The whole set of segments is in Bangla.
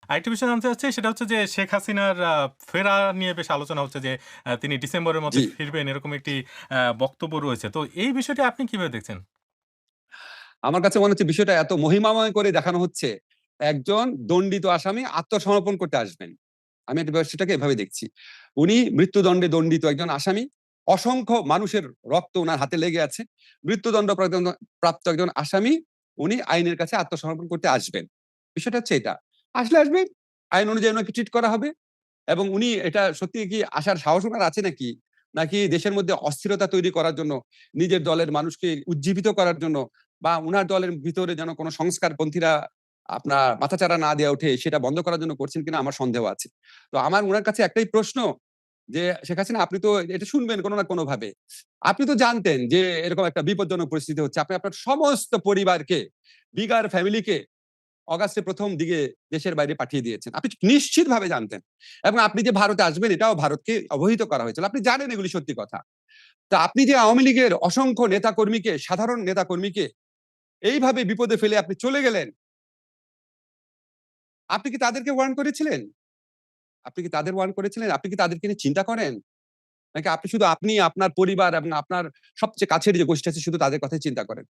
আরেকটা বিষয় জানতে চাচ্ছি সেটা হচ্ছে যে শেখ হাসিনার ফেরা নিয়ে বেশ আলোচনা হচ্ছে যে তিনি ডিসেম্বরের জি। মধ্যে ফিরবেন এরকম একটি বক্তব্য রয়েছে। তো এই বিষয়টি আপনি কিভাবে দেখছেন? আমার কাছে মনে হচ্ছে বিষয়টা এত মহিমাময় করে দেখানো হচ্ছে। একজন দণ্ডিত আসামি আত্মসমর্পণ করতে আসবেন। আমি এটা বিষয়টাকে এভাবে দেখছি। উনি মৃত্যুদণ্ডে দণ্ডিত একজন আসামি। অসংখ্য মানুষের রক্ত উনার হাতে লেগে আছে। মৃত্যুদণ্ড প্রাপ্ত একজন আসামি উনি আইনের কাছে আত্মসমর্পণ করতে আসবেন। বিষয়টা হচ্ছে এটা। আসবেন, আইন অনুযায়ী উনাকে ট্রিট করা হবে এবং উনি এটা সত্যি কি আসার সাহস উনার আছে নাকি? নাকি দেশের মধ্যে অস্থিরতা তৈরি করার জন্য, নিজের দলের মানুষকে উজ্জীবিত করার জন্য বা উনার দলের ভিতরে যেন কোন সংস্কারপন্থীরা আপনার মাথাচাড়া না দিয়ে ওঠে সেটা বন্ধ করার জন্য করছেন কিনা আমার সন্দেহ আছে। তো আমার উনার কাছে একটাই প্রশ্ন যে, "শেখ হাসিনা আপনি তো এটা শুনবেন কোন না কোনভাবে। আপনি তো জানতেন যে এরকম একটা বিপজ্জনক পরিস্থিতি হচ্ছে। আপনি আপনার সমস্ত পরিবারকে, বিগার ফ্যামিলিকে অগাস্টের ১ম দিকে দেশের বাইরে পাঠিয়ে দিয়েছেন। আপনি নিশ্চিতভাবে জানতেন। এবং আপনি যে ভারতে আসবেন এটাও ভারতকে অবহিত করা হয়েছিল। আপনি জানেন এগুলি সত্যি কথা। তো আপনি যে আওয়ামী লীগের অসংখ্য নেতাকর্মীকে, সাধারণ নেতাকর্মীকে এইভাবে বিপদে ফেলে আপনি চলে গেলেন, আপনি কি তাদেরকে ওয়ার্ন করেছিলেন? আপনি কি তাদের ওয়ার্ন করেছিলেন? আপনি কি তাদেরকে নিয়ে চিন্তা করেন? নাকি আপনি শুধু আপনি, আপনার পরিবার এবং আপনার সবচেয়ে কাছের যে গোষ্ঠী আছে শুধু তাদের কথাই চিন্তা করেন?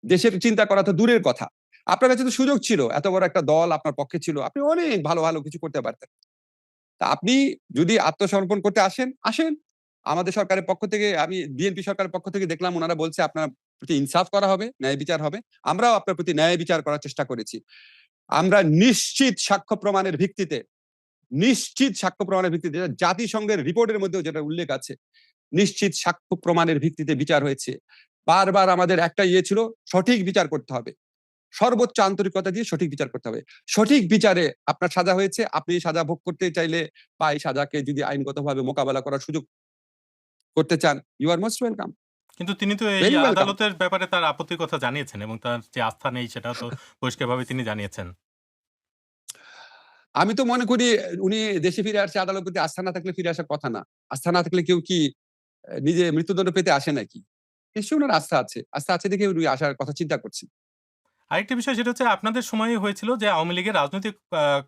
দেশের চিন্তা করা তো দূরের কথা। আপনার কাছে তো সুযোগ ছিল। এত বড় একটা দল আপনার পক্ষে ছিল। আপনি অনেক ভালো, ভালো কিছু করতে পারতেন। তা আপনি যদি আত্মসমর্পণ করতে আসেন, আসেন। আমাদের সরকারের পক্ষ থেকে আমি বিএনপি সরকারের পক্ষ থেকে দেখলাম উনারা বলছে আপনার প্রতি ইনসাফ করা হবে, ন্যায় বিচার হবে। আমরাও আপনার প্রতি ন্যায় বিচার করার চেষ্টা করেছি। আমরা নিশ্চিত সাক্ষ্য প্রমাণের ভিত্তিতে যেটা জাতিসংঘের রিপোর্টের মধ্যেও যেটা উল্লেখ আছে, নিশ্চিত সাক্ষ্য প্রমাণের ভিত্তিতে বিচার হয়েছে। বারবার আমাদের একটা ইয়ে ছিল, সঠিক বিচার করতে হবে। সর্বোচ্চ আন্তরিকতা দিয়ে সঠিক বিচার করতে হবে। সঠিক বিচারে আপনার সাজা হয়েছে, আপনি সাজা ভোগ করতে চাইলে বা এই সাজাকে যদি আইনগতভাবে মোকাবেলা করার সুযোগ করতে চান, ইউ আর মোস্ট ওয়েলকাম। কিন্তু তিনি তো এই ভেরি ওয়েলকাম। আদালতের ব্যাপারে তার আপত্তির কথা জানিয়েছেন এবং তার যে আস্থা নেই সেটাও তো পরিষ্কারভাবে তিনি জানিয়েছেন। আমি তো মনে করি উনি দেশে ফিরে আসছে আদালতের প্রতি আস্থা না থাকলে ফিরে আসার কথা না। আস্থা না থাকলে কেউ কি নিজে মৃত্যুদণ্ড পেতে আসে নাকি? নিশ্চয়ই উনার আস্থা আছে। আস্থা আছে দেখে উনি আসার কথা চিন্তা করছেন। আরেকটি বিষয় সেটা হচ্ছে আপনাদের সময়ে হয়েছিল যে আওয়ামী লীগের রাজনৈতিক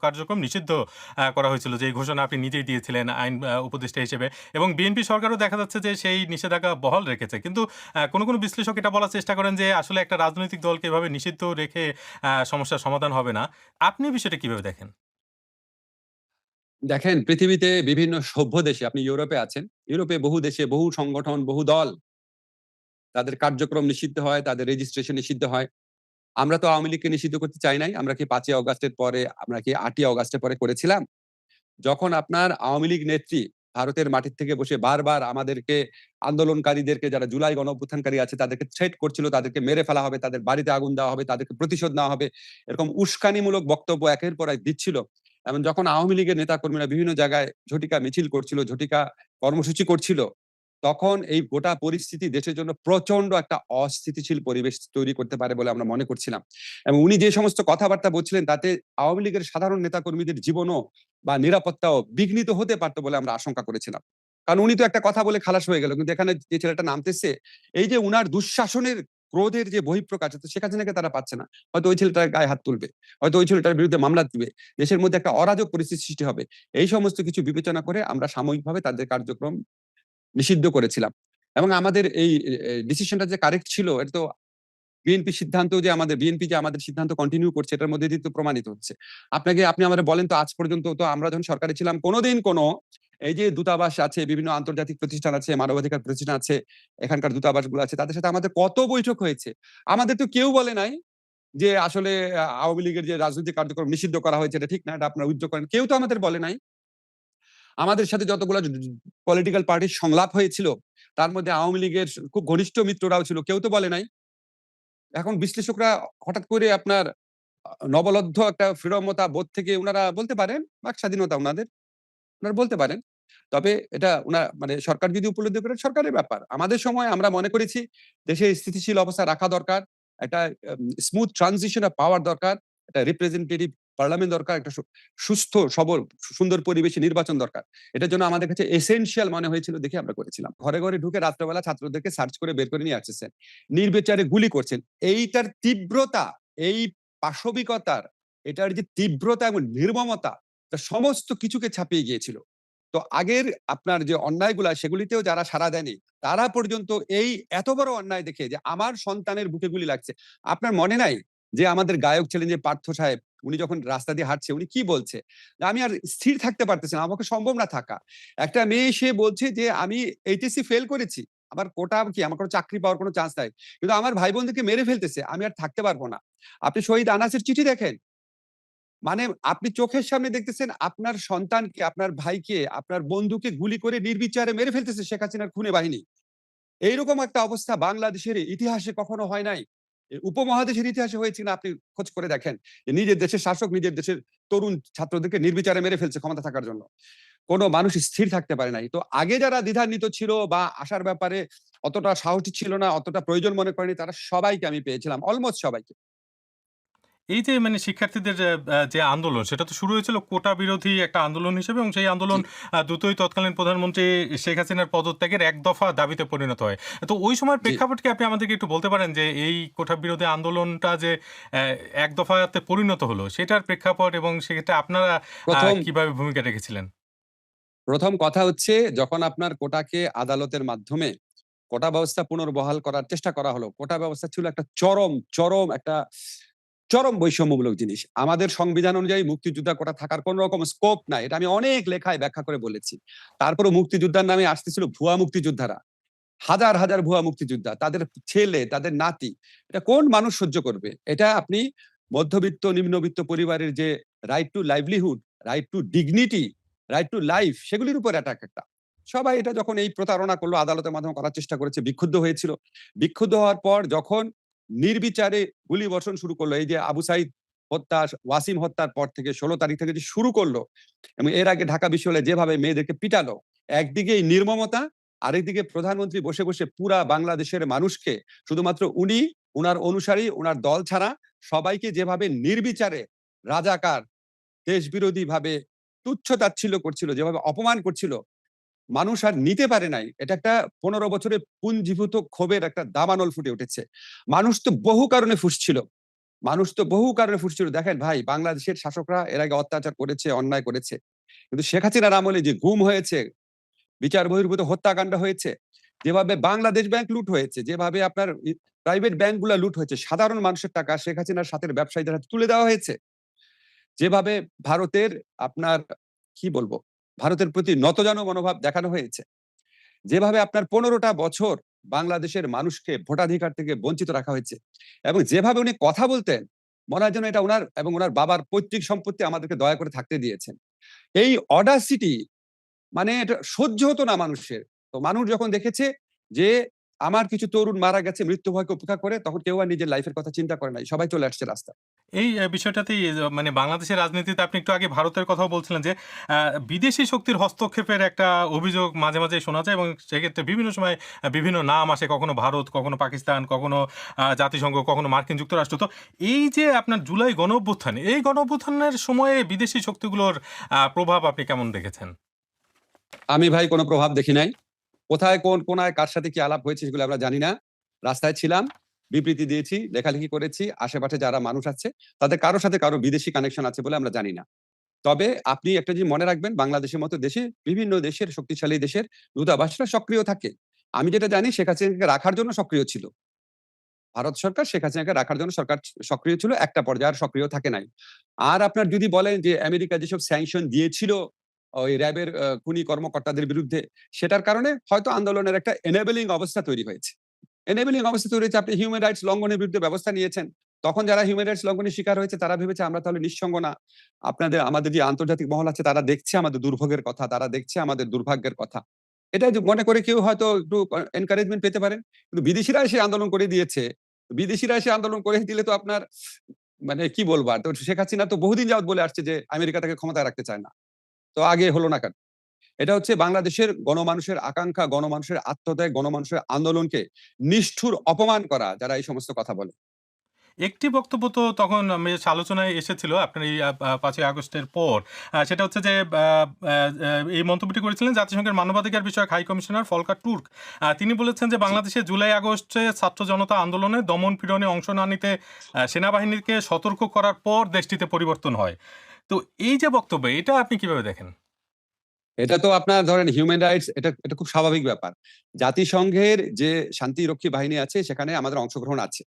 কার্যক্রম নিষিদ্ধ করা হয়েছিল। যে এই ঘোষণা আপনি নিজেই দিয়েছিলেন আইন উপদেষ্টা হিসেবে এবং বিএনপি সরকারও দেখা যাচ্ছে যে সেই নিষেধাজ্ঞা বহাল রেখেছে। কিন্তু কোনো বিশ্লেষক এটা বলার চেষ্টা করেন যে আসলে একটা রাজনৈতিক দলকে এভাবে নিষিদ্ধ রেখে সমস্যার সমাধান হবে না। আপনি বিষয়টা কিভাবে দেখেন? দেখেন পৃথিবীতে বিভিন্ন সভ্য দেশে আপনি ইউরোপে আছেন। ইউরোপে বহু দেশে বহু সংগঠন, বহু দল তাদের কার্যক্রম নিষিদ্ধ হয়, তাদের রেজিস্ট্রেশন নিষিদ্ধ হয়। আমরা তো আওয়ামী লীগকে নিষিদ্ধ করতে চাই নাই। আমরা কি ৫ই অগাস্টের পরে আমরা কি ৮ই অগাস্টের পরে করেছিলাম? যখন আপনার আওয়ামী লীগ নেত্রী ভারতের মাটির থেকে বসে বারবার আমাদেরকে আন্দোলনকারীদেরকে যারা জুলাই গণঅভ্যুত্থানকারী আছে তাদেরকে থ্রেট করছিল, তাদেরকে মেরে ফেলা হবে, তাদের বাড়িতে আগুন দেওয়া হবে, তাদেরকে প্রতিশোধ নেওয়া হবে। এরকম উস্কানিমূলক বক্তব্য একের পর এক দিচ্ছিল। এবং যখন আওয়ামী লীগের নেতাকর্মীরা বিভিন্ন জায়গায় ঝটিকা মিছিল করছিল, ঝটিকা কর্মসূচি করছিল, তখন এই গোটা পরিস্থিতি দেশের জন্য প্রচন্ড একটা অস্থিতিশীল পরিবেশ তৈরি করতে পারে বলে আমরা মনে করছিলাম। এবং উনি যে সমস্ত কথাবার্তা বলছিলেন তাতে আওয়ামী লীগের সাধারণ নেতাকর্মীদের জীবনও বা নিরাপত্তাও বিঘ্নিত হতে পারত বলে আমরা আশঙ্কা করেছিলাম। কারণ উনি তো একটা কথা বলে খালাস হয়ে গেল। কিন্তু এখানে যে ছেলেটা নামতেছে, এই যে উনার দুঃশাসনের ক্রোধের যে বহিঃপ্রকাশ তো শেখ হাসিনাকে তারা পাচ্ছে না। হয়তো ওই ছেলেটার গায়ে হাত তুলবে। হয়তো ওই ছেলেটার বিরুদ্ধে মামলা দিবে। দেশের মধ্যে একটা অরাজক পরিস্থিতি সৃষ্টি হবে। এই সমস্ত কিছু বিবেচনা করে আমরা সাময়িকভাবে তাদের কার্যক্রম নিষিদ্ধ করেছিলাম। এবং আমাদের এই ডিসিশনটা যে কারেক্ট ছিল এটা তো বিএনপি যে আমাদের সিদ্ধান্ত কন্টিনিউ করছে এটার মধ্যে দিয়ে তো প্রমাণিত হচ্ছে। আপনি আমারে বলেন তো আজ পর্যন্ত তো আমরা যখন সরকারে ছিলাম কোনদিন এই যে দূতাবাস আছে, বিভিন্ন আন্তর্জাতিক প্রতিষ্ঠান আছে, মানবাধিকার প্রতিষ্ঠান আছে, এখানকার দূতাবাসগুলো আছে তাদের সাথে আমাদের কত বৈঠক হয়েছে। আমাদের তো কেউ বলে নাই যে আসলে আওয়ামী লীগের যে রাজনৈতিক কার্যক্রম নিষিদ্ধ করা হয়েছে এটা ঠিক না, এটা আপনারা উইথড্র করেন। কেউ তো আমাদের বলে নাই। আমাদের সাথে যতগুলা পলিটিক্যাল পার্টির সংলাপ হয়েছিল তার মধ্যে আওয়ামী লীগের খুব ঘনিষ্ঠ মিত্ররাও ছিল। কেউ তো বলে নাই। এখন বিশ্লেষকরা হঠাৎ করে আপনার নবলব্ধ একটা ফ্রিডমতা বোধ থেকে উনারা বলতে পারেন, বাক স্বাধীনতা উনাদের। উনারা বলতে পারেন। তবে এটা মানে সরকার যদি উপলব্ধি করে সরকারের ব্যাপার। আমাদের সময় আমরা মনে করেছি দেশে স্থিতিশীল অবস্থা রাখা দরকার। একটা স্মুথ ট্রানজিশন অফ পাওয়ার দরকার। একটা রিপ্রেজেন্টেটিভ পার্লামেন্ট দরকার। একটা সুস্থ সবল সুন্দর পরিবেশে নির্বাচন দরকার। এটার জন্য আমাদের কাছে এসেনশিয়াল মনে হয়েছিল দেখে আমরা করেছিলাম। ঘরে, ঘরে ঢুকে রাত্রেবেলা ছাত্রদেরকে সার্চ করে বের করে নিয়ে আসতেছেন। নির্বিচারে গুলি করছেন। এইটার তীব্রতা, এই পাশবিকতার এটার যে তীব্রতা এবং নির্মমতা, তা সমস্ত কিছুকে ছাপিয়ে গিয়েছিল। তো আগের আপনার যে অন্যায়গুলা সেগুলিতেও যারা সাড়া দেয়নি, তারা পর্যন্ত এই এত বড় অন্যায় দেখে যে আমার সন্তানের বুকে গুলি লাগছে। আপনার মনে নাই যে আমাদের গায়ক ছিলেন যে পার্থ সাহেব, উনি যখন রাস্তা দিয়ে হাঁটছে উনি কি বলছে? আমি আর স্থির থাকতে পারতেছি না, আমাকে সম্ভব না থাকা। একটা মেয়ে সে বলছে যে আমি এইচএসসি ফেল করেছি, আমার কোটা কি, আমার কোনো চাকরি পাওয়ার কোনো চান্স নাই, কিন্তু আমার ভাই বোনদেরকে মেরে ফেলতেছে, আমি আর থাকতে পারবো না। আপনি শহীদ আনাসের চিঠি দেখেন, মানে আপনি চোখের সামনে দেখতেছেন আপনার সন্তানকে, আপনার ভাইকে, আপনার বন্ধুকে গুলি করে নির্বিচারে মেরে ফেলতেছে শেখ হাসিনার খুনে বাহিনী। এইরকম একটা অবস্থা বাংলাদেশের ইতিহাসে কখনো হয় নাই। উপমহাদেশের ইতিহাসে হয়েছে না, আপনি খোঁজ করে দেখেন। নিজের দেশের শাসক নিজের দেশের তরুণ ছাত্রদেরকে নির্বিচারে মেরে ফেলছে ক্ষমতা থাকার জন্য। কোনো মানুষ স্থির থাকতে পারে নাই। তো আগে যারা দ্বিধান্বিত ছিল বা আসার ব্যাপারে অতটা সাহসী ছিল না, অতটা প্রয়োজন মনে করেনি, তারা সবাইকে আমি পেয়েছিলাম, অলমোস্ট সবাইকে। এই যে মানে শিক্ষার্থীদের যে আন্দোলন সেটা তো শুরু হয়েছিল কোটা বিরোধী একটা আন্দোলন হিসেবে, এবং সেই জি, আন্দোলন দ্রুতই তৎকালীন প্রধানমন্ত্রী শেখ হাসিনার পদত্যাগের এক দফা দাবিতে পরিণত হয়। তো ওই সময়ের জি, প্রেক্ষাপট কি আপনি আমাদেরকে একটু বলতে পারেন যে এই কোটা বিরোধী আন্দোলনটা যে এক দফাতে পরিণত হলো সেটার প্রেক্ষাপট, এবং সেক্ষেত্রে আপনারা প্রথম কিভাবে ভূমিকা রেখেছিলেন? প্রথম কথা হচ্ছে যখন আপনার কোটাকে আদালতের মাধ্যমে কোটা ব্যবস্থা পুনর্বহাল করার চেষ্টা করা হলো। কোটা ব্যবস্থা ছিল একটা চরম বৈষম্যমূলক জিনিস। আমাদের সংবিধান অনুযায়ী মুক্তিযোদ্ধা কোটা থাকার কোন রকম স্কোপ নাই। এটা আমি অনেক লেখায় ব্যাখ্যা করে বলেছি। তারপরেও মুক্তিযোদ্ধার নামে আসতেছিল ভুয়া মুক্তিযোদ্ধারা। হাজার ভুয়া মুক্তিযোদ্ধা। তাদের ছেলে, তাদের নাতি। এটা কোন মানুষ সহ্য করবে? এটা আপনি মধ্যবিত্ত, নিম্নবিত্ত পরিবারের যে right two livelihood, right two dignity, right to life, সেগুলির উপর অ্যাটাক একটা। সবাই এটা যখন এই প্রতারণা করলো, আদালতের মাধ্যমে করার চেষ্টা করেছে, বিক্ষুব্ধ হয়েছিল। বিক্ষুব্ধ হওয়ার পর যখন নির্বিচারে গুলিবর্ষণ শুরু করলো, এই যে আবু সাইদ হত্যা, ওয়াসিম হত্যার পর থেকে ১৬ তারিখ থেকে যে শুরু করলো, এবং এর আগে ঢাকা বিশ্ববিদ্যালয়ে যেভাবে মেয়েদেরকে পিটালো, একদিকে এই নির্মমতা, আরেকদিকে প্রধানমন্ত্রী বসে পুরা বাংলাদেশের মানুষকে, শুধুমাত্র উনি, উনার অনুসারী, উনার দল ছাড়া সবাইকে যেভাবে নির্বিচারে রাজাকার, দেশবিরোধী ভাবে তুচ্ছ-তাচ্ছিল্য করছিল, যেভাবে অপমান করছিল, মানুষ আর নিতে পারে নাই। এটা একটা ১৫ বছরের পুঞ্জীভূত ক্ষোভের একটা দাবানল ফুটে উঠেছে। মানুষ তো বহু কারণে ফুঁসছিল। দেখেন ভাই, বাংলাদেশের শাসকরা এর আগে অত্যাচার করেছে, অন্যায় করেছে। কিন্তু শেখ হাসিনার আমলে যে গুম হয়েছে, বিচার বহির্ভূত হত্যাকাণ্ড হয়েছে, যেভাবে বাংলাদেশ ব্যাংক লুট হয়েছে, যেভাবে আপনার প্রাইভেট ব্যাংকগুলা লুট হয়েছে, সাধারণ মানুষের টাকা শেখ হাসিনার সাথে ব্যবসায়ীদের হাতে তুলে দেওয়া হয়েছে, যেভাবে ভারতের আপনার কি বলবো, ভারতের প্রতি নতজানু মনোভাব দেখানো হয়েছে, যেভাবে আপনার ১৫টা বছর বাংলাদেশের মানুষকে ভোটাধিকার থেকে বঞ্চিত রাখা হয়েছে, এবং যেভাবে উনি কথা বলতেন, মনে হয় যেন এটা উনার এবং উনার বাবার পৈতৃক সম্পত্তি, আমাদেরকে দয়া করে থাকতে দিয়েছেন। এই অডাসিটি, মানে এটা সহ্য হতো না মানুষের। তো মানুষ যখন দেখেছে যে আমার কিছু তরুণ মারা গেছে মৃত্যু ভয়কে উপেক্ষা করে, তখন কেউ আর নিজের লাইফের কথা চিন্তা করে নাই। সবাই চলে আসছে রাস্তায়। এই বিষয়টাতেই মানে বাংলাদেশের রাজনীতিতে আপনি একটু আগে ভারতের কথাও বলছিলেন যে আ বিদেশি শক্তির হস্তক্ষেপের একটা অভিযোগ মাঝে শোনা যায়, এবং সেক্ষেত্রে বিভিন্ন সময় বিভিন্ন নাম আসে। কখনো ভারত, কখনো পাকিস্তান, কখনো জাতিসংঘ, কখনো মার্কিন যুক্তরাষ্ট্র। তো এই যে আপনার জুলাই গণঅভ্যুত্থান, এই গণঅভ্যুত্থানের সময়ে বিদেশি শক্তিগুলোর প্রভাব আপনি কেমন দেখেছেন? আমি ভাই কোনো প্রভাব দেখি নাই। কোথায় কোন কোনায় কার সাথে কি আলাপ হয়েছে সেগুলো আমরা জানি না। রাস্তায় ছিলাম, বিবৃতি দিয়েছি, লেখালেখি করেছি। আশেপাশে যারা মানুষ আছে তাদের কারো সাথে কারো বিদেশি কানেকশন আছে বলে আমরা জানি না। তবে আপনি একটা জিনিস মনে রাখবেন, বাংলাদেশের মতো দেশে বিভিন্ন দেশের শক্তিশালী দেশের দূতাবাসরা সক্রিয় থাকে। আমি যেটা জানি শেখ হাসিনাকে রাখার জন্য সক্রিয় ছিল। ভারত সরকার শেখ হাসিনাকে রাখার জন্য সক্রিয় ছিল, একটা পর্যায়ে আর সক্রিয় থাকে নাই। আর আপনার যদি বলেন যে আমেরিকা যেসব স্যাংশন দিয়েছিল ওই র‍্যাবের খুনি কর্মকর্তাদের বিরুদ্ধে, সেটার কারণে হয়তো আন্দোলনের একটা এনেবলিং অবস্থা তৈরি হয়েছে। এনেবলিং অবস্থা তৈরি হয়েছে, আপনি হিউম্যান রাইটস লঙ্ঘনের বিরুদ্ধে ব্যবস্থা নিয়েছেন। তখন যারা হিউম্যান রাইটস লঙ্ঘনের শিকার হয়েছে তারা ভেবেছে আমরা তাহলে নিঃসঙ্গ না। আমাদের যে আন্তর্জাতিক মহল আছে তারা দেখছে আমাদের দুর্ভোগের কথা, তারা দেখছে আমাদের দুর্ভাগ্যের কথা। এটা যে মনে করে কেউ হয়তো একটু এনকারেজমেন্ট পেতে পারেন। কিন্তু বিদেশিরা এসে আন্দোলন করে দিয়েছে। বিদেশিরা এসে আন্দোলন করে দিলে তো আপনার মানে কি বলবো আর? তো শেখ হাসিনা তো বহুদিন যাবৎ বলে আসছে যে আমেরিকা তাকে ক্ষমতায় রাখতে চায় না। তো আগে হলো না কেন? এটা হচ্ছে বাংলাদেশের গণমানুষের আকাঙ্ক্ষা, গণমানুষের আত্মত্যাগ, গণমানুষের আন্দোলনকে নিষ্ঠুর অপমান করা যারা এই সমস্ত কথা বলে। একটি বক্তব্য তো তখন বেশ আলোচনায় এসেছিল আপনার এই ৫ই আগস্টের পর। সেটা হচ্ছে যে এই মন্তব্যটি করেছিলেন জাতিসংঘের মানবাধিকার বিষয়ক হাই কমিশনার ফলকার তুর্ক। তিনি বলেছেন যে জি। বাংলাদেশে জুলাই আগস্টে ছাত্র জনতা আন্দোলনে দমন-পীড়নে অংশ না নিতে সেনাবাহিনীকে সতর্ক করার পর দেশটিতে পরিবর্তন হয়। তো এই যে বক্তব্য, এটা আপনি কিভাবে দেখেন? এটা তো আপনার ধরেন হিউম্যান রাইটস, এটা খুব স্বাভাবিক ব্যাপার। জাতিসংঘের যে শান্তিরক্ষী বাহিনী আছে সেখানে আমাদের অংশগ্রহণ আছে।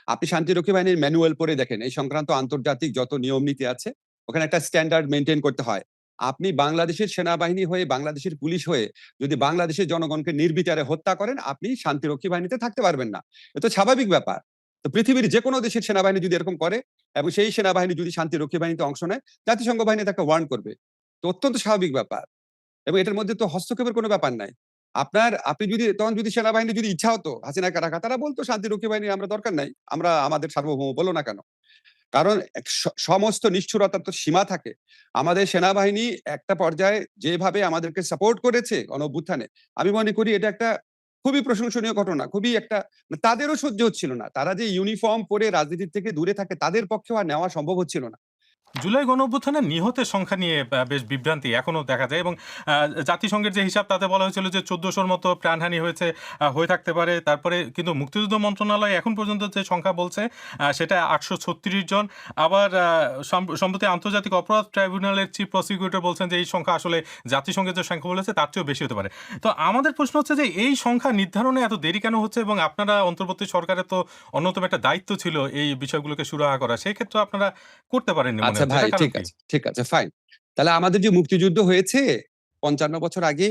আপনি শান্তিরক্ষী বাহিনীর ম্যানুয়াল পড়ে দেখেন এই সংক্রান্ত আন্তর্জাতিক যত নিয়ম নীতি আছে ওখানে একটা স্ট্যান্ডার্ড মেনটেন করতে হয়। আপনি বাংলাদেশের সেনাবাহিনী হয়ে, বাংলাদেশের পুলিশ হয়ে যদি বাংলাদেশের জনগণকে নির্বিচারে হত্যা করেন, আপনি শান্তিরক্ষী বাহিনীতে থাকতে পারবেন না। এ তো স্বাভাবিক ব্যাপার। তো পৃথিবীর যেকোনো দেশের সেনাবাহিনী যদি এরকম করে এবং সেই সেনাবাহিনী যদি শান্তিরক্ষী বাহিনীতে অংশ নেয়, জাতিসংঘ বাহিনী তাকে ওয়ার্ন করবে। তো অত্যন্ত স্বাভাবিক ব্যাপার। এবং এটার মধ্যে তো হস্তক্ষেপের কোনো ব্যাপার নাই। আপনি যদি তখন যদি সেনাবাহিনী যদি ইচ্ছা হতো হাসিনাকে রাখা, তারা বলতো শান্তিরক্ষী বাহিনী আমরা দরকার নাই। আমরা আমাদের সার্বভৌম বলো না কেন? কারণ সমস্ত নিষ্ঠুরতার তো সীমা থাকে। আমাদের সেনাবাহিনী একটা পর্যায়ে যেভাবে আমাদেরকে সাপোর্ট করেছে গণঅভ্যুত্থানে, আমি মনে করি এটা একটা খুবই প্রশংসনীয় ঘটনা। খুবই একটা তাদেরও সহ্য হচ্ছিল না। তারা যে ইউনিফর্ম পরে রাজনীতির থেকে দূরে থাকে তাদের পক্ষেও আর নেওয়া সম্ভব হচ্ছিল না। জুলাই গণঅভ্যুত্থানে নিহতের সংখ্যা নিয়ে বেশ বিভ্রান্তি এখনো দেখা যায় এবং জাতিসংঘের যে হিসাব তাতে বলা হয়েছিল যে ১৪০০ মতো প্রাণহানি হয়েছে, হয়ে থাকতে পারে। তারপরে কিন্তু মুক্তিযুদ্ধ মন্ত্রণালয় এখন পর্যন্ত যে সংখ্যা বলছে সেটা ৮৩৬ জন। আবার সম্প্রতি আন্তর্জাতিক অপরাধ ট্রাইব্যুনালের চিফ প্রসিকিউটর বলছেন যে এই সংখ্যা আসলে জাতিসংঘের যে সংখ্যা বলেছে তার চেয়েও বেশি হতে পারে। তো আমাদের প্রশ্ন হচ্ছে যে এই সংখ্যা নির্ধারণে এত দেরি কেন হচ্ছে এবং আপনারা অন্তর্বর্তী সরকারের তো অন্যতম একটা দায়িত্ব ছিল এই বিষয়গুলোকে সুরাহা করা। সেক্ষেত্রে আপনারা করতে পারেননি মনে আচ্ছা হচ্ছে। ভাই, এটার কারণ ঠিক কি? আছে, ঠিক আছে, ফাইন। তাহলে আমাদের যে মুক্তিযুদ্ধ হয়েছে ৫৫ বছর আগে,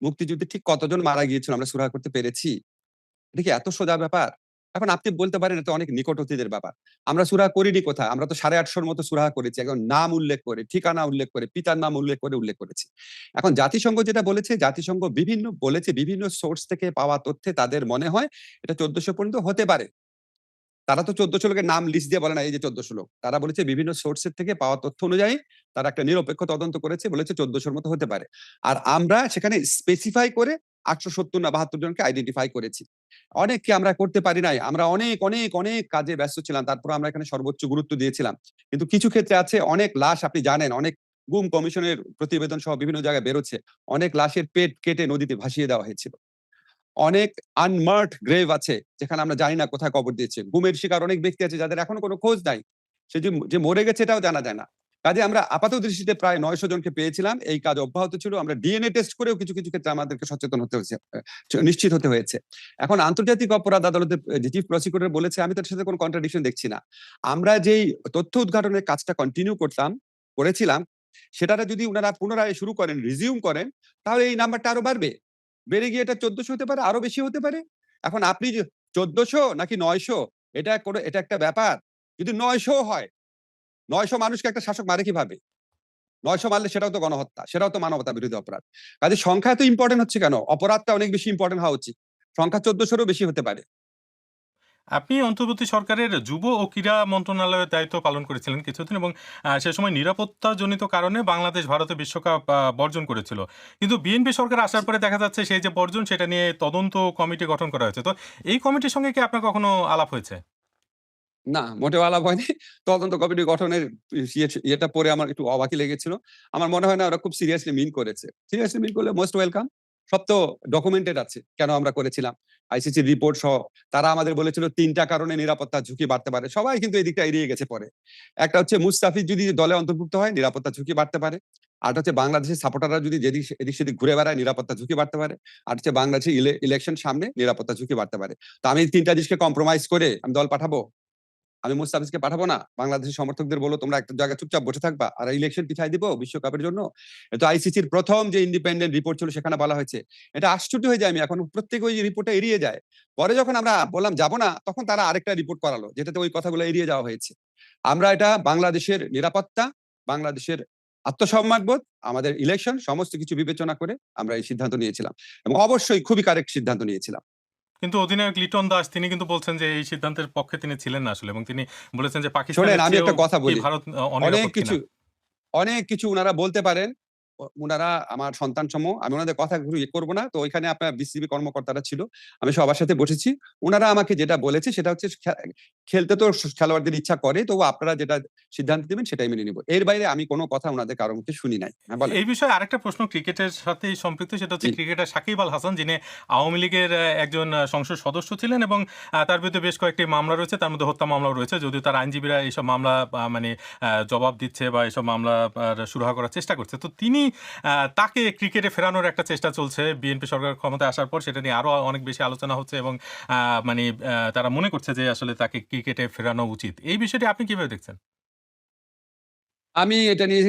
মুক্তিযুদ্ধে ঠিক কতজন মারা গিয়েছিল আমরা সুরাহা করতে পেরেছি? এটা কি এত সোজা ব্যাপার? এখন আপনি বলতে পারেন এটা অনেক নিকট অতীতের ব্যাপার। আমরা সুরাহা করিনি কোথায়? আমরা তো ৮৫০ মতো সুরাহা করেছি। একদম নাম উল্লেখ করে, ঠিকানা উল্লেখ করে, পিতার নাম উল্লেখ করেছি। এখন জাতিসংঘ যেটা বলেছে, জাতিসংঘ বিভিন্ন সোর্স থেকে পাওয়া তথ্যে তাদের মনে হয় এটা ১৪০০ পর্যন্ত হতে পারে। তারা তো ১৪০০ লোকের নাম লিস্ট দিয়ে বলে না এই যে ১৪০০ লোক। তারা বলেছে বিভিন্ন সোর্সের থেকে পাওয়া তথ্য অনুযায়ী তারা একটা নিরপেক্ষ তদন্ত করেছে, বলেছে ১৪০০ র মতো হতে পারে। আর আমরা সেখানে স্পেসিফাই করে ৮৭০ না ৭২ জনকে আইডেন্টিফাই করেছি। অনেককে আমরা করতে পারি নাই। আমরা অনেক কাজে ব্যস্ত ছিলাম। তারপরে আমরা এখানে সর্বোচ্চ গুরুত্ব দিয়েছিলাম। কিন্তু কিছু ক্ষেত্রে আছে অনেক লাশ আপনি জানেন, অনেক গুম কমিশনের প্রতিবেদন সহ বিভিন্ন জায়গায় বেরোচ্ছে। অনেক লাশের পেট কেটে নদীতে ভাসিয়ে দেওয়া হয়েছিল। অনেক আনমার্কড গ্রেভ আছে যেখানে আমরা জানি না কোথায় কবর দিয়েছে। গুমের শিকার অনেক ব্যক্তি আছে যাদের এখনো কোনো খোঁজ নাই। সে যে মরে গেছে এটাও জানা যায় না। কাজে আমরা আপাত দৃষ্টিতে প্রায় ৯০০ জনকে পেয়েছিলাম। এই কাজ অব্যাহত ছিল। আমরা ডিএনএ টেস্ট করেও কিছু ক্ষেত্রে আমাদেরকে সচেতন হতে হয়েছে, নিশ্চিত হতে হয়েছে। এখন আন্তর্জাতিক অপরাধ আদালতের যে চিফ প্রসিকিউটর বলেছে, আমি তার সাথে কোনো কন্ট্রাডিকশন দেখছি না। আমরা যেই তথ্য উদ্ঘাটনের কাজটা কন্টিনিউ করেছিলাম, সেটাতে যদি উনারা পুনরায় শুরু করেন, রিজিউম করেন, তাহলে এই নাম্বারটা আরো বাড়বে। বেড়ে গিয়ে এটা ১৪০০ হতে পারে, আরো বেশি হতে পারে। এখন আপনি যে ১৪০০ নাকি ৯০০, এটা একটা ব্যাপার। যদি ৯০০ হয়, ৯০০ মানুষকে একটা শাসক মারে কিভাবে? ৯০০ মারলে সেটাও তো গণহত্যা, সেটাও তো মানবতা বিরোধী অপরাধ। কাজে সংখ্যা এত ইম্পোর্টেন্ট হচ্ছে কেন? অপরাধটা অনেক বেশি ইম্পোর্টেন্ট হওয়া উচিত। সংখ্যা ১৪০০ এরও বেশি হতে পারে। আপনি অন্তর্বর্তী সরকারের যুব ও ক্রীড়া মন্ত্রণালয়ের দায়িত্ব পালন করেছিলেন কিছুদিন এবং সে সময় নিরাপত্তাজনিত কারণে বাংলাদেশ ভারতে বিশ্বকাপ বর্জন করেছিল। কিন্তু বিএনপি সরকার আসার পরে দেখা যাচ্ছে সেই যে বর্জন সেটা নিয়ে তদন্ত কমিটি গঠন করা হয়েছে। তো এই কমিটির সঙ্গে কি আপনার কখনো আলাপ হয়েছে? না, মোটেও আলাপ হয়নি। তদন্ত কমিটি গঠনের ইয়েটা পড়ে আমার একটু অবাকই লেগেছিল। আমার মনে হয় না ওরা খুব সিরিয়াসলি মিন করেছে। সিরিয়াসলি মিন করলে মোস্ট ওয়েলকাম। সব তো ডকুমেন্টেড আছে কেন আমরা করেছিলাম। আইসিসির রিপোর্ট সহ তারা আমাদের বলেছিল ৩ টা কারণে নিরাপত্তার ঝুঁকি বাড়তে পারে। সবাই কিন্তু এই দিকটা এড়িয়ে গেছে পরে। একটা হচ্ছে মুস্তাফিজ যদি দলে অন্তর্ভুক্ত হয় নিরাপত্তার ঝুঁকি বাড়তে পারে। আরেকটা হচ্ছে বাংলাদেশের সাপোর্টাররা যদি এদিক সেদিক ঘুরে বেড়ায় নিরাপত্তার ঝুঁকি বাড়তে পারে। আর হচ্ছে বাংলাদেশের ইলেকশন সামনে নিরাপত্তার ঝুঁকি বাড়তে পারে। তো আমি ৩ টা জিনিসকে কম্প্রোমাইজ করে আমি দল পাঠাবো? আমি মুস্তাফিজকে পাঠাবো না? বাংলাদেশের সমর্থকদের বলবো তোমরা একটা জায়গায় চুপচাপ বসে থাকবা আর ইলেকশন পিছাই দিব বিশ্বকাপের জন্য? এটা আইসিসির ১ম যে ইন্ডিপেন্ডেন্ট রিপোর্ট ছিল সেখানে বলা হয়েছে। এটা আশ্চর্য হয়ে যায় আমি এখন প্রত্যেকে ওই রিপোর্টটা এড়িয়ে যায়। পরে যখন আমরা বললাম যাব না তখন তারা আরেকটা রিপোর্ট করালো যেটাতে ওই কথাগুলো এড়িয়ে যাওয়া হয়েছে। আমরা এটা বাংলাদেশের নিরাপত্তা, বাংলাদেশের আত্মসম্মানবোধ, আমাদের ইলেকশন সমস্ত কিছু বিবেচনা করে আমরা এই সিদ্ধান্ত নিয়েছিলাম। এবং অবশ্যই খুবই কারেক্ট সিদ্ধান্ত নিয়েছিলাম। কিন্তু অধিনায়ক লিটন দাস তিনি কিন্তু বলছেন যে এই সিদ্ধান্তের পক্ষে তিনি ছিলেন না আসলে এবং তিনি বলেছেন যে শোনেন পাকিস্তানের আমি চেয়েও একটা কথা কি বলি। ভারত অনেক অনিরাপদ কিনা। কিছু অনেক কিছু উনারা বলতে পারেন। উনারা আমার সন্তানসম। আমি উনাদের কথা করব না। তো ওইখানে আপনার বিসিবি কর্মকর্তারা ছিল। আমি সবার সাথে বসেছি। উনারা আমাকে যেটা বলেছে সেটা হচ্ছে খেলতে তো খেলোয়াড়দের ইচ্ছা করে। তবু আপনারা যেটা সিদ্ধান্ত দিবেন সেটাই মেনে নিব। এর বাইরে আমি কোন কথা উনাদের কারো মুখে শুনি নাই। হ্যাঁ, বলেন। এই বিষয়ে আরেকটা প্রশ্ন ক্রিকেটের সাথেই সম্পৃক্ত, সেটা হচ্ছে জি। ক্রিকেটার সাকিব আল হাসান, যিনি আওয়ামী লীগের একজন সংসদ সদস্য ছিলেন এবং তার বিরুদ্ধে বেশ কয়েকটি মামলা রয়েছে, তার মধ্যে হত্যা মামলাও রয়েছে। যদিও তার আইনজীবীরা এইসব মামলা মানে জবাব দিচ্ছে বা এইসব মামলা সুরাহা করার চেষ্টা করছে। তো তিনি তাকে ক্রিকেটে ফেরানোর একটা চেষ্টা চলছে বিএনপি সরকার ক্ষমতায় আসার পর, সেটা নিয়ে আরো অনেক বেশি আলোচনা হচ্ছে এবং মানে তারা মনে করছে যে আসলে তাকে ক্রিকেটে ফেরানো উচিত। এই বিষয়টি আপনি কিভাবে দেখছেন? আমি এটা নিয়ে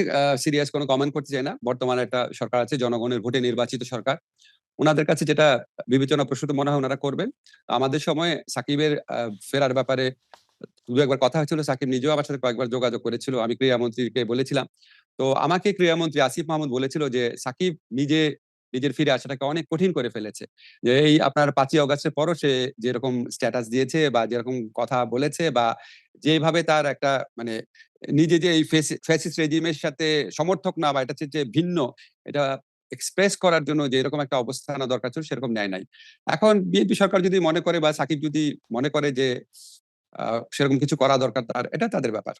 সিরিয়াস কোনো কমেন্ট করতে চাই না। বর্তমানে একটা সরকার আছে, জনগণের ভোটে নির্বাচিত সরকার। উনাদের কাছে যেটা বিবেচনা প্রসূত মনে হয় উনারা করবেন। আমাদের সময়ে সাকিবের ফেরার ব্যাপারে ২-১ বার কথা হয়েছিল। সাকিব নিজেও আমার সাথে কয়েকবার যোগাযোগ করেছিল। আমি ক্রীড়ামন্ত্রীকে বলেছিলাম। তো আমাকে ক্রীড়ামন্ত্রী আসিফ মাহমুদ বলেছিল যে, "সাকিব নিজের ফিরে আসাটাকে অনেক কঠিন করে ফেলেছে। যে এই আপনার ৫ই অগাস্টের পরও সে যেরকম স্ট্যাটাস দিয়েছে বা যেরকম কথা বলেছে বা যেভাবে তার একটা মানে নিজে যে এই ফ্যাসিস্ট রেজিমের সাথে সমর্থক না বা এটা হচ্ছে যে ভিন্ন, এটা এক্সপ্রেস করার জন্য যে এরকম একটা অবস্থান নেওয়া দরকার ছিল সেরকম নেয় নাই। এখন বিএনপি সরকার যদি মনে করে বা সাকিব যদি মনে করে যে আ সেরকম কিছু করা দরকার তার, এটা তাদের ব্যাপার।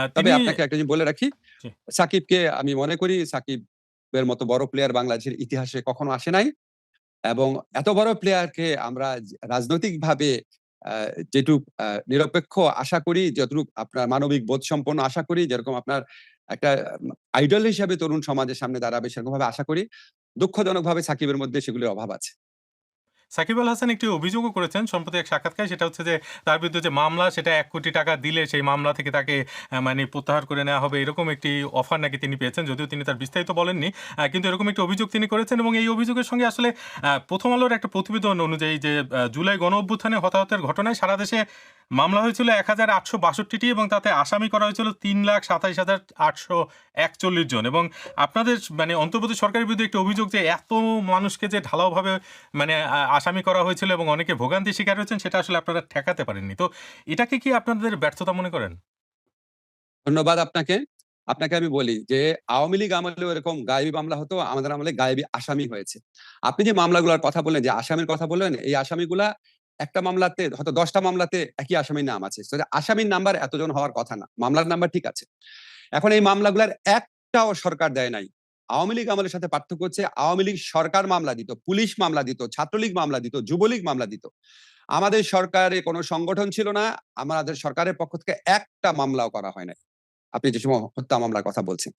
তবে তিনি আপনাকে একটা জিনিস বলে রাখি, জি। সাকিবকে আমি মনে করি সাকিবের মতো বড় প্লেয়ার বাংলাদেশের ইতিহাসে কখনো আসে নাই এবং এত বড় প্লেয়ারকে আমরা রাজনৈতিকভাবে আ যেটুক নিরপেক্ষ আশা করি, যতটুক আপনার মানবিক বোধসম্পন্ন আশা করি, যেরকম আপনার একটা আইডল হিসাবে তরুণ সমাজের সামনে দাঁড়াবে সেরকমভাবে আশা করি। দুঃখজনকভাবে সাকিবের মধ্যে সেগুলির অভাব আছে। সাকিব আল হাসান একটি অভিযোগও করেছেন সম্প্রতি এক সাক্ষাৎকারে, সেটা হচ্ছে যে তার বিরুদ্ধে যে মামলা, সেটা ১ কোটি টাকা দিলে সেই মামলা থেকে তাকে মানে প্রত্যাহার করে নেওয়া হবে, এরকম একটি অফার নাকি তিনি পেয়েছেন। যদিও তিনি তার বিস্তারিত বলেননি, কিন্তু এরকম একটি অভিযোগ তিনি করেছেন এবং এই অভিযোগের সঙ্গে আসলে প্রথম আলোর একটা প্রতিবেদন অনুযায়ী যে জুলাই গণ অভ্যুত্থানে হতাহতের ঘটনায় সারা দেশে মামলা হয়েছিল ১,৮৬২টি এবং তাতে আসামি করা হয়েছিল ৩,২৭,৮৪১ জন। এবং আপনাদের মানে অন্তর্বর্তী সরকারের বিরুদ্ধে একটি অভিযোগ যে এত মানুষকে যে ঢালাওভাবে মানে আসামি করা হয়েছিল এবং অনেকে ভোগান্তি শিকার হয়েছেন, সেটা আসলে আপনারা ঠেকাতে পারেননি। তো এটাকে কি আপনাদের ব্যর্থতা মনে করেন? ধন্যবাদ আপনাকে। আপনাকে আমি বলি যে আওয়ামী লীগ আমলেও এরকম গায়েবী মামলা হতো, আমাদের আমলে গায়েবী আসামি হয়েছে। আপনি যে মামলাগুলার কথা বললেন, যে আসামির কথা বললেন, এই আসামিগুলা একটা মামলাতে হয়তো ১০ টা মামলাতে একই আসামির নাম আছে। সো আসামির নাম্বার এতজন হওয়ার কথা না। মামলার নাম্বার ঠিক আছে। এখন এই মামলাগুলার একটাও সরকার দেয় নাই। আওয়ামী লীগ আমলের সাথে পার্থক্য হচ্ছে আওয়ামী লীগ সরকার মামলা দিত, পুলিশ মামলা দিত, ছাত্রলীগ মামলা দিত, যুবলীগ মামলা দিত। আমাদের সরকারে কোনো সংগঠন ছিল না। আমাদের সরকারের পক্ষ থেকে একটা মামলাও করা হয় নাই। আপনি যে সময় হত্যা মামলার কথা বলছেন।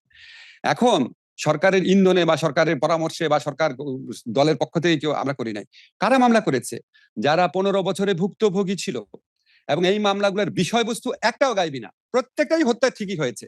এখন সরকারের ইন্ধনে বা সরকারের পরামর্শে বা সরকার দলের পক্ষ থেকে কেউ আমরা করি নাই। কারা মামলা করেছে? যারা ১৫ বছরে ভুক্তভোগী ছিল এবং এই মামলাগুলোর বিষয়বস্তু একটাও গায়বী না। প্রত্যেকটাই হত্যা ঠিকই হয়েছে।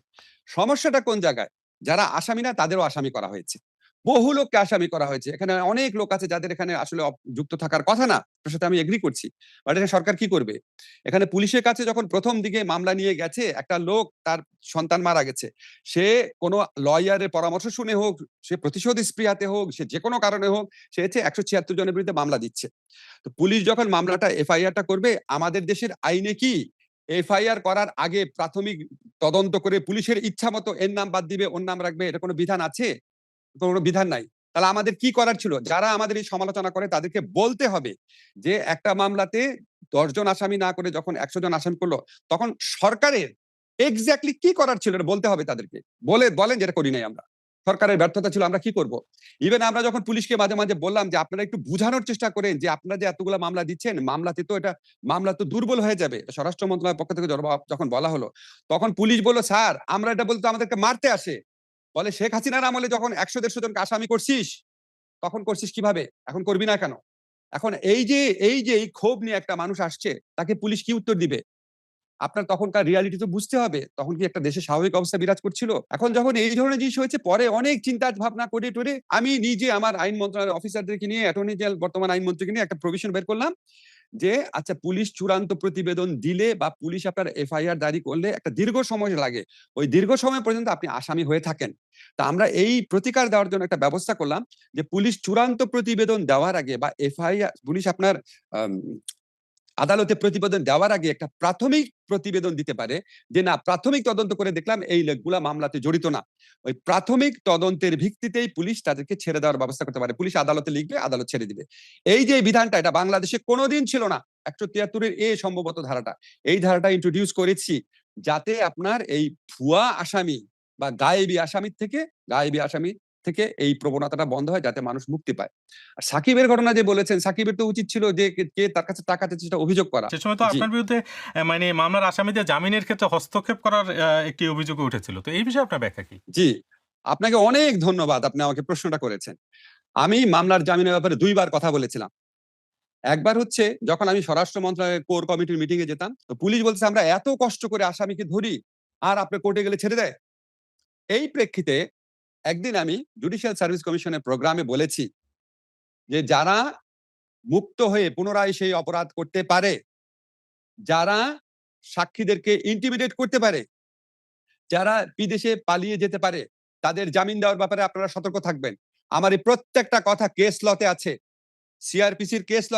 সমস্যাটা কোন জায়গায়? যারা আসামি না তাদেরও আসামি করা হয়েছে। বহু লোককে আসামি করা হয়েছে। এখানে অনেক লোক আছে যাদের এখানে আসলে যুক্ত থাকার কথা না। আপনার সাথে আমি এগ্রি করছি। বাট এটা সরকার কি করবে? এখানে পুলিশের কাছে যখন ১ম দিকে মামলা নিয়ে গেছে, একটা লোক তার সন্তান মারা গেছে। সে কোন লয়ারের পরামর্শ শুনে হোক, সে প্রতিশোধ স্পৃহাতে হোক, সে যেকোনো কারণে হোক, সে হচ্ছে ১৭৬ জনের বিরুদ্ধে মামলা দিচ্ছে। তো পুলিশ যখন মামলাটা এফআইআর টা করবে, আমাদের দেশের আইনে কি এফআইআর করার আগে প্রাথমিক তদন্ত করে পুলিশের ইচ্ছামতো এর নাম বাদ দিবে, ওর নাম রাখবে, এটা কোন বিধান আছে? কোন বিধান নাই। তাহলে আমাদের কি করার ছিল? যারা আমাদের এই সমালোচনা করে তাদেরকে বলতে হবে যে একটা মামলাতে ১০ জন আসামি না করে যখন ১০০ জন আসামি করল, তখন সরকারের এক্সাক্টলি কি করার ছিল এটা বলতে হবে তাদেরকে। বলেন যে এটা করি নাই আমরা। সরকারের ব্যর্থতা ছিল, আমরা কি করব? ইভেন আমরা যখন পুলিশকে মাঝে মাঝে বললাম যে আপনারা একটু বুঝানোর চেষ্টা করেন যে আপনারা যে এতগুলা মামলা দিচ্ছেন, মামলা তো দুর্বল হয়ে যাবে। স্বরাষ্ট্র মন্ত্রণালয়ের পক্ষ থেকে যখন বলা হলো, তখন পুলিশ বলল, "স্যার আমরা এটা বলতে আমাদেরকে মারতে আসে।" বলে, "শেখ হাসিনার আমলে যখন ১০০-১৫০ জনকে আসামি করছিস, তখন করছিস কিভাবে? এখন করবি না কেন?" এখন এই যে ক্ষোভ নিয়ে একটা মানুষ আসছে, তাকে পুলিশ কি উত্তর দিবে? আপনার তখনকার রিয়ালিটি তো বুঝতে হবে। তখন কি একটা দেশে স্বাভাবিক অবস্থা বিরাজ করছিল? এখন যখন এই ধরনের জিনিস হয়েছে, পরে অনেক চিন্তা ভাবনা করে টরে আমি নিজে আমার আইন মন্ত্রণালয়ের অফিসারদেরকে নিয়ে, অ্যাটর্নি জেনারেল বর্তমান আইনমন্ত্রীকে নিয়ে একটা প্রভিশন বের করলাম যে আচ্ছা, পুলিশ চূড়ান্ত প্রতিবেদন দিলে বা পুলিশ আপনার এফআইআর জারি করলে একটা দীর্ঘ সময় লাগে। ওই দীর্ঘ সময় পর্যন্ত আপনি আসামি হয়ে থাকেন। তা আমরা এই প্রতিকার দেওয়ার জন্য একটা ব্যবস্থা করলাম যে পুলিশ চূড়ান্ত প্রতিবেদন দেওয়ার আগে বা পুলিশ আপনার আম আদালতে প্রতিবেদন দেওয়ার আগে একটা প্রাথমিক প্রতিবেদন দিতে পারে যে না, প্রাথমিক তদন্ত করে দেখলাম এই লোকগুলা মামলাতে জড়িত না। ওই প্রাথমিক তদন্তের ভিত্তিতেই পুলিশ তাদেরকে ছেড়ে দেওয়ার ব্যবস্থা করতে পারে। পুলিশ আদালতে লিখবে, আদালত ছেড়ে দিবে। এই যে বিধানটা, এটা বাংলাদেশে কোনোদিন ছিল না। 173 এ সম্ভবত ধারাটা, এই ধারাটা ইন্ট্রোডিউস করেছি যাতে আপনার এই ভুয়া আসামি বা গায়েবী আসামি থেকে এই প্রবণতাটা বন্ধ হয়, যাতে মানুষ মুক্তি পায়। আর সাকিবের ঘটনা যে বলেছেন, সাকিবের তো উচিত ছিল যে কে তার কাছে টাকা চাচ্ছে সেটা অভিযোগ করা। সে সময় তো জি আপনার বিরুদ্ধে মানে মামলার আসামিদের জামিনের ক্ষেত্রে হস্তক্ষেপ করার একটি অভিযোগও উঠেছিল। তো এই বিষয়ে আপনার ব্যাখ্যা কি? জি, আপনাকে অনেক ধন্যবাদ, আপনি আমাকে প্রশ্নটা করেছেন। আমি মামলার জামিনের ব্যাপারে ২ বার কথা বলেছিলাম। একবার হচ্ছে যখন আমি স্বরাষ্ট্র মন্ত্রণালয়ের কোর কমিটির মিটিং এ যেতাম, তো পুলিশ বলছে আমরা এত কষ্ট করে আসামিকে ধরি আর আপনি কোর্টে গেলে ছেড়ে দেয়। এই প্রেক্ষিতে একদিন আমি জুডিশিয়াল সার্ভিস কমিশনের প্রোগ্রামে বলেছি যে যারা মুক্ত হয়ে পুনরায় সেই অপরাধ করতে পারে, যারা সাক্ষীদেরকে ইন্টিমিডেট করতে পারে, যারা বিদেশে পালিয়ে যেতে পারে, তাদের জামিন দেওয়ার ব্যাপারে আপনারা সতর্ক থাকবেন। আমার এই প্রত্যেকটা কথা কেস লতে আছে। সিআরপিসির কেস ল